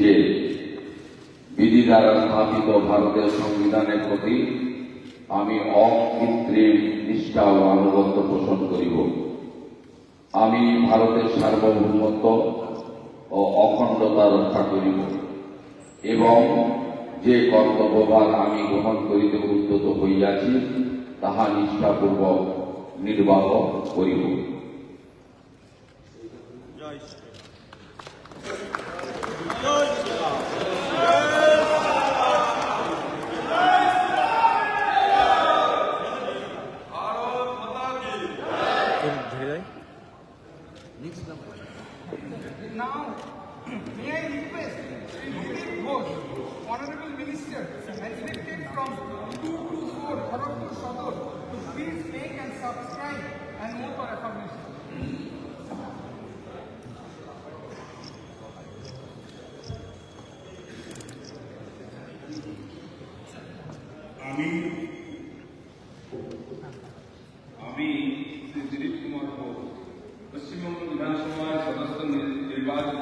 যে বিধি দ্বারা স্থাপিত ভারতের সংবিধানের প্রতি আমি অকৃত্রিম নিষ্ঠা ও আনুগত্য পোষণ করিব। আমি ভারতের সার্বভৌমত্ব ও অখণ্ডতা রক্ষা করিব এবং যে কর্তব্যভার আমি গ্রহণ করিতে উদ্যত হইয়াছি তাহা নিষ্ঠাপূর্বক নির্বাহ করিব। Now, may I request Sri Ghosh, Honorable Minister, elected from 224 Kharagpur Sadar, to please make and subscribe and vote for affirmation. আমি শ্রী দিলীপ কুমার ঘোষ পশ্চিমবঙ্গ বিধানসভার সদস্য নির্বাচিত